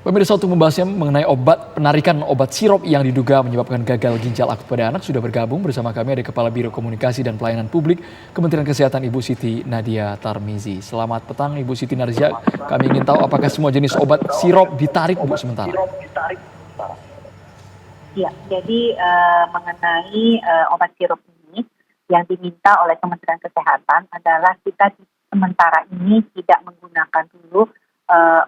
Pemirsa, untuk membahasnya mengenai penarikan obat sirop yang diduga menyebabkan gagal ginjal akut pada anak, sudah bergabung bersama kami ada Kepala Biro Komunikasi dan Pelayanan Publik Kementerian Kesehatan Ibu Siti Nadia Tarmizi. Selamat petang Ibu Siti Nadia, kami ingin tahu apakah semua jenis obat sirop ditarik Bu sementara? Ya, jadi mengenai obat sirup ini yang diminta oleh Kementerian Kesehatan adalah kita sementara ini tidak menggunakan dulu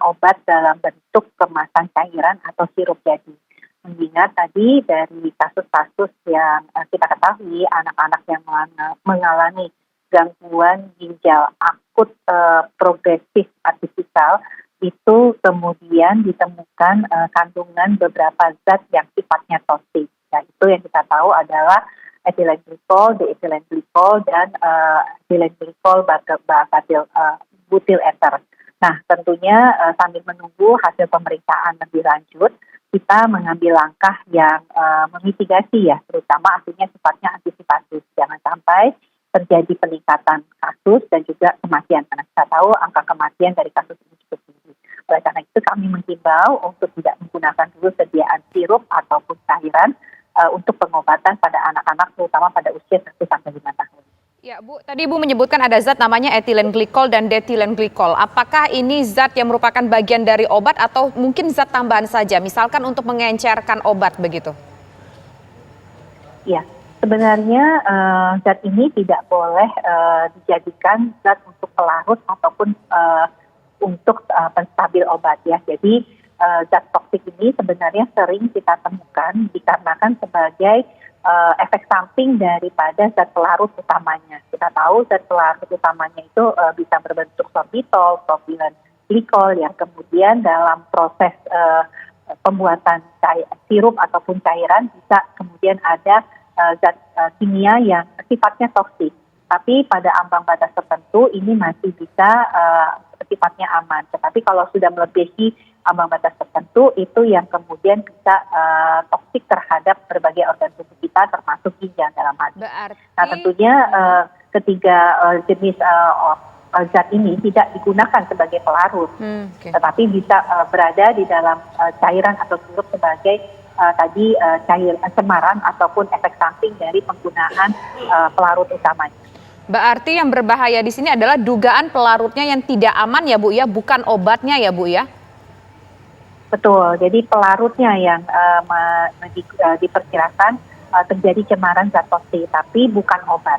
obat dalam bentuk kemasan cairan atau sirup jadi. Mengingat tadi dari kasus-kasus yang kita ketahui anak-anak yang mengalami gangguan ginjal akut progresif atipikal itu kemudian ditemukan kandungan beberapa zat yang sifatnya toksik. Nah, itu yang kita tahu adalah ethylene glycol, diethylene glycol, dan ethylene glycol butyl ether. Nah, tentunya sambil menunggu hasil pemeriksaan lebih lanjut, kita mengambil langkah yang memitigasi ya, terutama artinya sifatnya antisipatif. Jangan sampai terjadi peningkatan kasus dan juga kematian. Karena kita tahu angka kematian dari kasus ini cukup tinggi. Oleh karena itu kami menghimbau untuk tidak menggunakan dulu sediaan sirup ataupun cairan untuk pengobatan pada anak-anak, terutama pada usia 1-5 tahun. Ya Bu, tadi Ibu menyebutkan ada zat namanya ethylene glycol dan diethylene glycol. Apakah ini zat yang merupakan bagian dari obat atau mungkin zat tambahan saja, misalkan untuk mengencerkan obat begitu? Ya, sebenarnya zat ini tidak boleh dijadikan zat untuk pelarut ataupun untuk penstabil obat ya. Jadi zat toksik ini sebenarnya sering kita temukan dikarenakan sebagai efek samping daripada zat pelarut utamanya. Kita tahu zat pelarut utamanya itu bisa berbentuk sorbitol, propylen glikol yang kemudian dalam proses pembuatan sirup ataupun cairan bisa kemudian ada zat kimia yang sifatnya toksik. Tapi pada ambang batas tertentu ini masih bisa sifatnya aman. Tetapi kalau sudah melebihi ambang batas tertentu itu yang kemudian bisa toksik terhadap berbagai organ tubuh kita termasuk ginjal dalam hal ini. Nah, tentunya ketiga jenis zat ini tidak digunakan sebagai pelarut, tetapi bisa berada di dalam cairan atau sirup sebagai cair cemaran ataupun efek samping dari penggunaan pelarut utamanya. Berarti yang berbahaya di sini adalah dugaan pelarutnya yang tidak aman ya Bu ya, bukan obatnya ya Bu ya? Betul, jadi pelarutnya yang diperkirakan terjadi cemaran zat toksik, tapi bukan obat.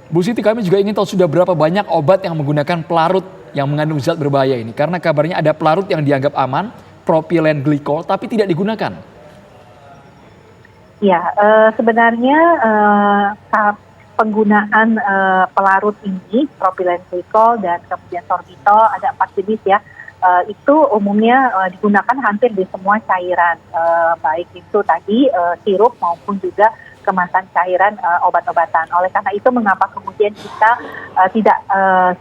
Bu Siti, kami juga ingin tahu sudah berapa banyak obat yang menggunakan pelarut yang mengandung zat berbahaya ini. Karena kabarnya ada pelarut yang dianggap aman, propylen glikol, tapi tidak digunakan. Ya, sebenarnya penggunaan pelarut ini, propylen glikol dan kemudian sorbitol, ada 4 jenis ya. Itu umumnya digunakan hampir di semua cairan, baik itu tadi sirup maupun juga kemasan cairan obat-obatan. Oleh karena itu mengapa kemudian kita tidak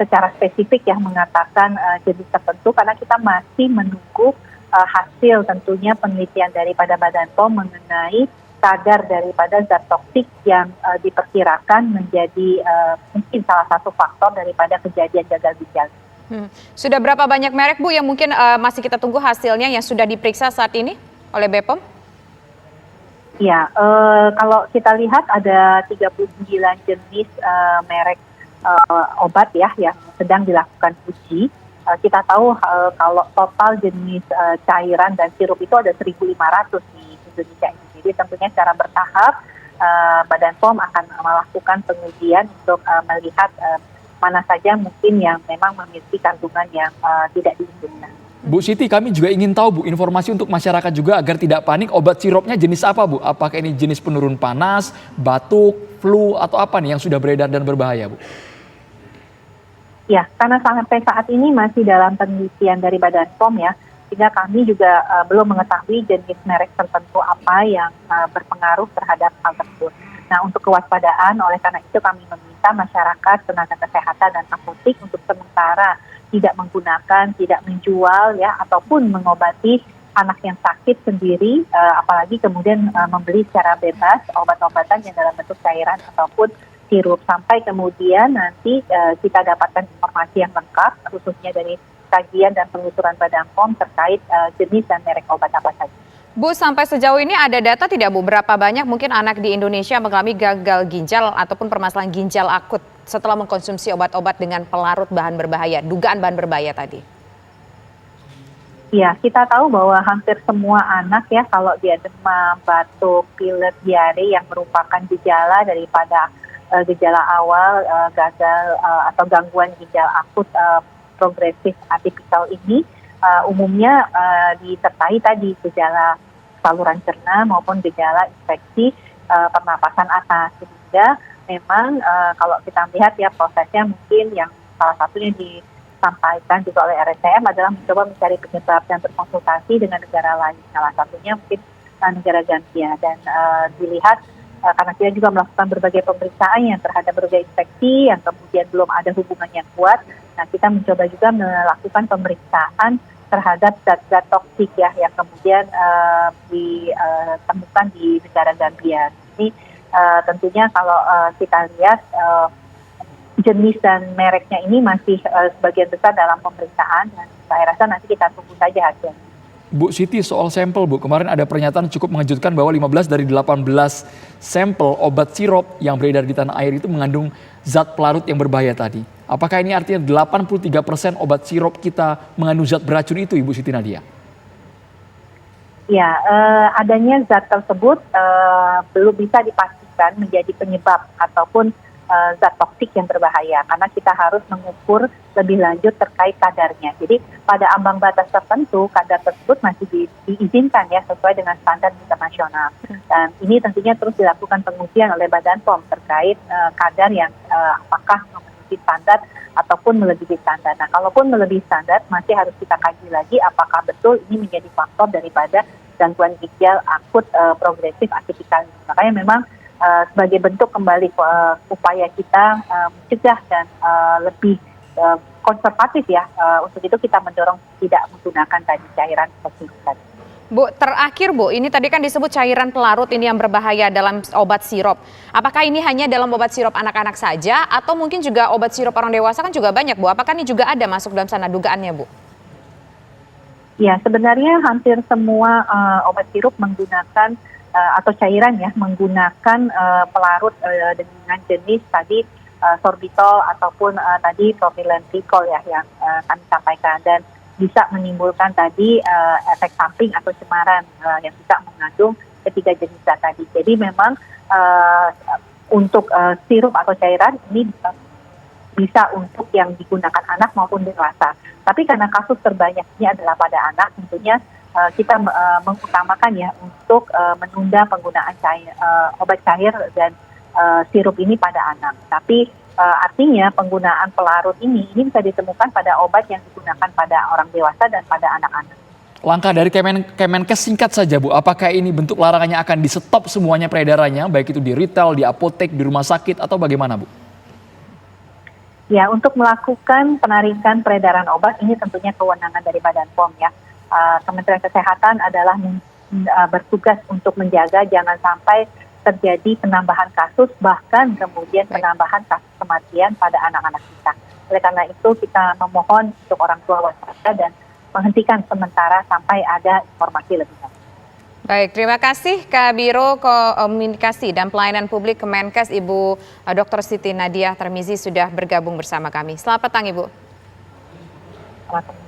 secara spesifik ya mengatakan jenis tertentu, karena kita masih menunggu hasil tentunya penelitian daripada Badan POM mengenai kadar daripada zat toksik yang diperkirakan menjadi mungkin salah satu faktor daripada kejadian gagal ginjal. Sudah berapa banyak merek Bu yang mungkin masih kita tunggu hasilnya yang sudah diperiksa saat ini oleh BPOM? Ya, kalau kita lihat ada 39 jenis merek obat ya yang sedang dilakukan uji. Kita tahu kalau total jenis cairan dan sirup itu ada 1.500 di Indonesia ini. Jadi tentunya secara bertahap Badan POM akan melakukan pengujian untuk melihat mana saja mungkin yang memang memiliki kandungan yang tidak diizinkan. Bu Siti, kami juga ingin tahu Bu, informasi untuk masyarakat juga agar tidak panik, obat sirupnya jenis apa Bu? Apakah ini jenis penurun panas, batuk, flu, atau apa nih yang sudah beredar dan berbahaya Bu? Ya, karena sampai saat ini masih dalam penelitian dari Badan POM ya, sehingga kami juga belum mengetahui jenis merek tertentu apa yang berpengaruh terhadap hal tersebut. Nah, untuk kewaspadaan, oleh karena itu kami meminta masyarakat, tenaga kesehatan dan apotek untuk sementara tidak menggunakan, tidak menjual ya ataupun mengobati anak yang sakit sendiri, apalagi kemudian membeli secara bebas obat-obatan yang dalam bentuk cairan ataupun sirup, sampai kemudian nanti kita dapatkan informasi yang lengkap khususnya dari kajian dan penelusuran Badan POM terkait jenis dan merek obat apa saja. Bu, sampai sejauh ini ada data tidak Bu, berapa banyak mungkin anak di Indonesia mengalami gagal ginjal ataupun permasalahan ginjal akut setelah mengkonsumsi obat-obat dengan pelarut bahan berbahaya, dugaan bahan berbahaya tadi? Ya, kita tahu bahwa hampir semua anak ya kalau dia demam, batuk, pilek, diare yang merupakan gejala daripada gejala awal gagal atau gangguan ginjal akut progresif atipikal ini umumnya disertai tadi gejala saluran cerna maupun gejala infeksi pernapasan atas. Sehingga memang kalau kita lihat ya prosesnya mungkin yang salah satunya disampaikan juga oleh RSCM adalah mencoba mencari penyebab dan berkonsultasi dengan negara lain. Salah satunya mungkin negara Gambia dan dilihat karena kita juga melakukan berbagai pemeriksaan yang terhadap berbagai infeksi yang kemudian belum ada hubungan yang kuat. Nah, kita mencoba juga melakukan pemeriksaan terhadap zat-zat toksik ya yang kemudian ditemukan di negara Gambia. Ini tentunya kalau kita lihat jenis dan mereknya ini masih sebagian besar dalam pemeriksaan dan saya rasa nanti kita tunggu saja hasilnya. Bu Siti, soal sampel Bu, kemarin ada pernyataan cukup mengejutkan bahwa 15 dari 18 sampel obat sirop yang beredar di tanah air itu mengandung zat pelarut yang berbahaya tadi. Apakah ini artinya 83% obat sirop kita mengandung zat beracun itu, Ibu Siti Nadia? Ya, adanya zat tersebut belum bisa dipastikan menjadi penyebab ataupun zat toksik yang berbahaya karena kita harus mengukur lebih lanjut terkait kadarnya. Jadi pada ambang batas tertentu kadar tersebut masih diizinkan ya sesuai dengan standar internasional. Dan ini tentunya terus dilakukan pengujian oleh Badan POM terkait kadar yang apakah memenuhi standar ataupun melebihi standar. Nah, kalaupun melebihi standar masih harus kita kaji lagi apakah betul ini menjadi faktor daripada gangguan ginjal akut progresif atipikal. Makanya memang sebagai bentuk kembali upaya kita mencegah dan lebih konservatif ya, untuk itu kita mendorong tidak menggunakan tadi cairan seperti tadi. Bu, terakhir Bu, ini tadi kan disebut cairan pelarut ini yang berbahaya dalam obat sirop. Apakah ini hanya dalam obat sirop anak-anak saja atau mungkin juga obat sirop orang dewasa kan juga banyak Bu? Apakah ini juga ada masuk dalam sana dugaannya Bu? Ya, sebenarnya hampir semua obat sirup menggunakan atau cairan ya menggunakan pelarut dengan jenis tadi sorbitol ataupun tadi propylen glycol ya yang kami sampaikan dan bisa menimbulkan tadi efek samping atau cemaran yang bisa mengandung ketiga jenis zat tadi. Jadi memang untuk sirup atau cairan ini bisa untuk yang digunakan anak maupun dewasa. Tapi karena kasus terbanyaknya adalah pada anak, tentunya kita mengutamakan ya untuk menunda penggunaan obat cair dan sirup ini pada anak. Tapi artinya penggunaan pelarut ini bisa ditemukan pada obat yang digunakan pada orang dewasa dan pada anak-anak. Langkah dari Kemenkes singkat saja Bu, apakah ini bentuk larangannya akan di stop semuanya peredarannya, baik itu di retail, di apotek, di rumah sakit atau bagaimana Bu? Ya, untuk melakukan penarikan peredaran obat ini tentunya kewenangan dari Badan POM ya. Kementerian Kesehatan adalah bertugas untuk menjaga jangan sampai terjadi penambahan kasus bahkan kemudian penambahan kasus kematian pada anak-anak kita. Oleh karena itu kita memohon untuk orang tua waspada dan menghentikan sementara sampai ada informasi lebih lanjut. Baik, terima kasih Kabiro Komunikasi dan Pelayanan Publik Kemenkes Ibu Dr. Siti Nadia Tarmizi sudah bergabung bersama kami. Selamat petang Ibu. Selamat petang.